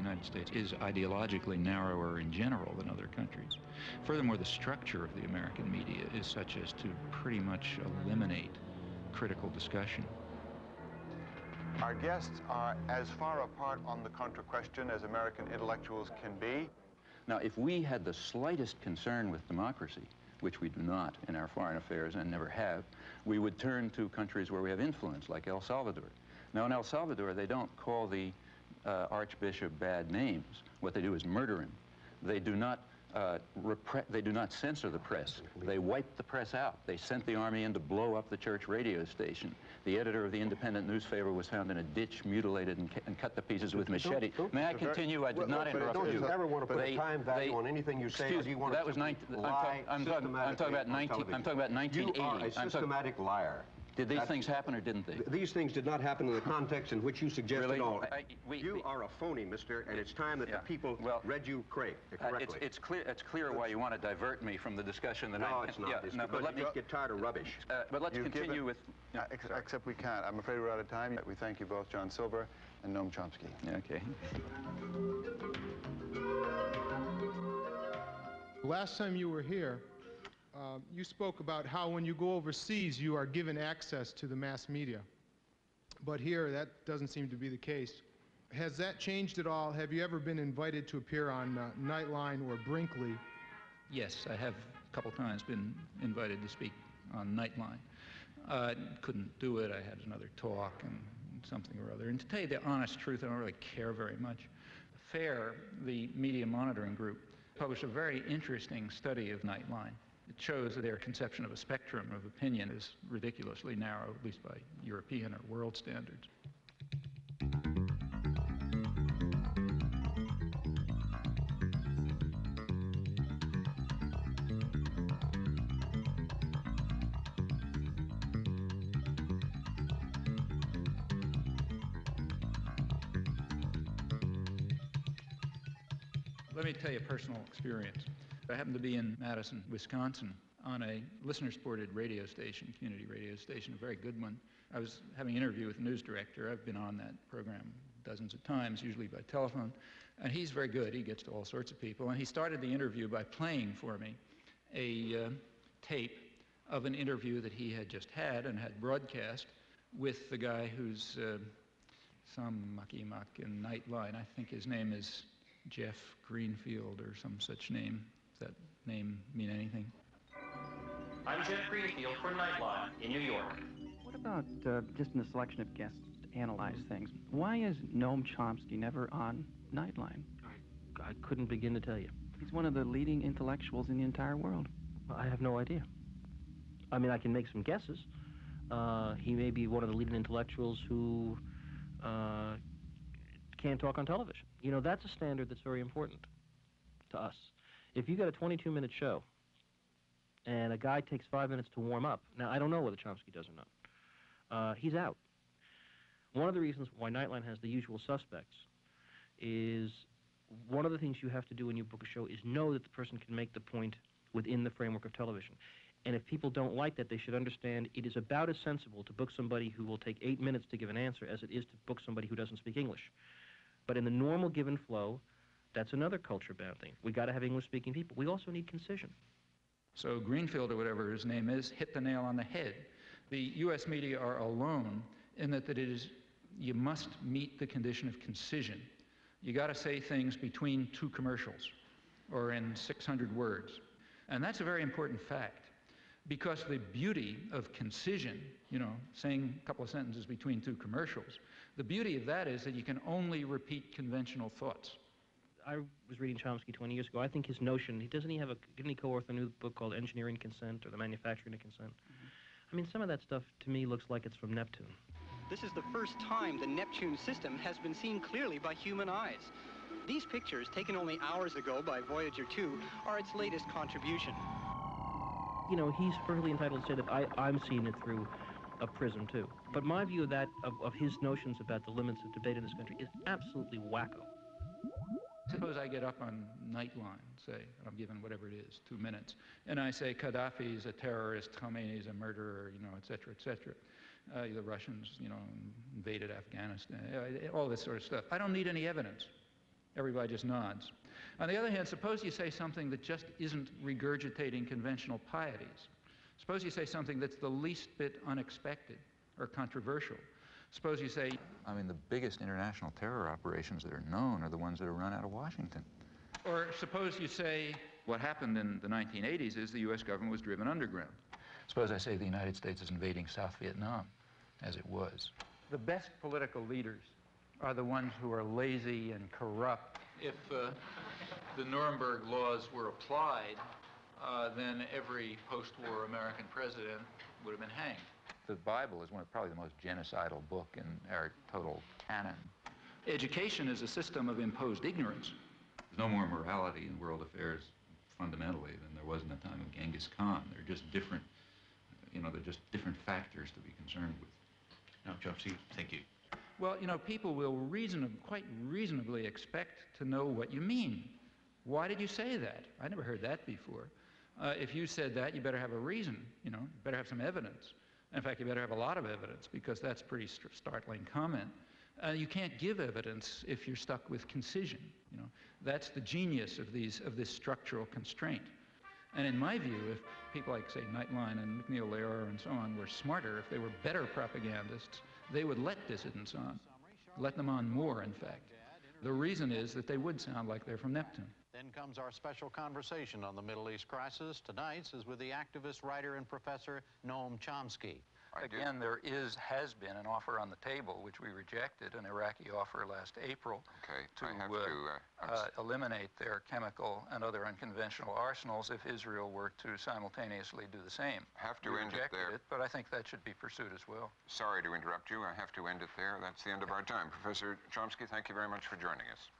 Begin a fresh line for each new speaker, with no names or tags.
United States is ideologically narrower in general than other countries. Furthermore, the structure of the American media is such as to pretty much eliminate critical discussion.
Our guests are as far apart on the contra question as American intellectuals can be.
Now, if we had the slightest concern with democracy, which we do not in our foreign affairs and never have, we would turn to countries where we have influence, like El Salvador. Now, in El Salvador, they don't call the archbishop bad names. What they do is murder him. They do not censor the press. They wiped the press out. They sent the army in to blow up the church radio station. The editor of the independent newspaper was found in a ditch, mutilated and cut to pieces with machete. May I continue? I did not interrupt you.
Don't you ever want to put a time value on anything you say, or do you want to lie systematically on television?
I'm talking about 1980.
You are a systematic liar.
Did these things happen or didn't they?
These things did not happen in the context in which you suggest
really?
at all.
You
are a phony, mister, and it's time that the people read you correctly.
It's clear why you want to divert me from the discussion that
No, it's not. It's because you just get tired of rubbish.
But let's continue with...
Except we can't. I'm afraid we're out of time. We thank you both, John Silver and Noam Chomsky.
Okay.
Last time you were here, you spoke about how when you go overseas, you are given access to the mass media. But here, that doesn't seem to be the case. Has that changed at all? Have you ever been invited to appear on Nightline or Brinkley?
Yes, I have a couple times been invited to speak on Nightline. Couldn't do it. I had another talk and something or other. And to tell you the honest truth, I don't really care very much. FAIR, the media monitoring group, published a very interesting study of Nightline. It shows that their conception of a spectrum of opinion is ridiculously narrow, at least by European or world standards. Let me tell you a personal experience. I happened to be in Madison, Wisconsin, on a listener-supported radio station, community radio station, a very good one. I was having an interview with the news director. I've been on that program dozens of times, usually by telephone. And he's very good. He gets to all sorts of people. And he started the interview by playing for me a tape of an interview that he had just had and had broadcast with the guy who's some mucky-muck in Nightline. I think his name is Jeff Greenfield or some such name. Does that name mean anything?
I'm Jeff Greenfield for Nightline in New York.
What about just in the selection of guests to analyze things? Why is Noam Chomsky never on Nightline?
I couldn't begin to tell you.
He's one of the leading intellectuals in the entire world.
I have no idea. I mean, I can make some guesses. He may be one of the leading intellectuals who can't talk on television. You know, that's a standard that's very important to us. If you got a 22-minute show and a guy takes 5 minutes to warm up, now I don't know whether Chomsky does or not, he's out. One of the reasons why Nightline has the usual suspects is one of the things you have to do when you book a show is know that the person can make the point within the framework of television. And if people don't like that, they should understand it is about as sensible to book somebody who will take 8 minutes to give an answer as it is to book somebody who doesn't speak English. But in the normal given flow, that's another culture-bound thing. We got to have English-speaking people. We also need concision.
So Greenfield, or whatever his name is, hit the nail on the head. The U.S. media are alone in that it is, you must meet the condition of concision. You got to say things between two commercials or in 600 words. And that's a very important fact, because the beauty of concision, you know, saying a couple of sentences between two commercials, the beauty of that is that you can only repeat conventional thoughts.
I was reading Chomsky 20 years ago. I think his notion, didn't he co-author a new book called Engineering Consent or The Manufacturing of Consent? Mm-hmm. I mean, some of that stuff to me looks like it's from Neptune.
This is the first time the Neptune system has been seen clearly by human eyes. These pictures, taken only hours ago by Voyager 2, are its latest contribution.
You know, he's perfectly entitled to say that I'm seeing it through a prism, too. But my view of that, of his notions about the limits of debate in this country, is absolutely wacko.
Suppose I get up on Nightline, say, I'm given whatever it is, 2 minutes, and I say Gaddafi is a terrorist, Khomeini is a murderer, you know, et cetera, et cetera. The Russians, you know, invaded Afghanistan, all this sort of stuff. I don't need any evidence. Everybody just nods. On the other hand, suppose you say something that just isn't regurgitating conventional pieties. Suppose you say something that's the least bit unexpected or controversial. Suppose you say...
I mean, the biggest international terror operations that are known are the ones that are run out of Washington.
Or suppose you say what happened in the 1980s is the U.S. government was driven underground.
Suppose I say the United States is invading South Vietnam, as it was.
The best political leaders are the ones who are lazy and corrupt. If the Nuremberg laws were applied, then every post-war American president would have been hanged.
The Bible is probably the most genocidal book in our total canon.
Education is a system of imposed ignorance.
There's no more morality in world affairs fundamentally than there was in the time of Genghis Khan. They're just different, they're just different factors to be concerned with.
Now, Chomsky, thank you.
Well, people will quite reasonably expect to know what you mean. Why did you say that? I never heard that before. If you said that, you better have a reason, you better have some evidence. In fact, you better have a lot of evidence, because that's a pretty startling comment. You can't give evidence if you're stuck with concision. That's the genius of this structural constraint. And in my view, if people like, say, Nightline and McNeil Lehrer and so on were smarter, if they were better propagandists, they would let dissidents on, let them on more, in fact. The reason is that they would sound like they're from Neptune.
Then comes our special conversation on the Middle East crisis. Tonight's is with the activist, writer, and professor Noam Chomsky.
Again, there has been an offer on the table, which we rejected, an Iraqi offer last April, to eliminate their chemical and other unconventional arsenals if Israel were to simultaneously do the same.
We rejected it,
but I think that should be pursued as well.
Sorry to interrupt you. I have to end it there. That's the end of our time. Professor Chomsky, thank you very much for joining us.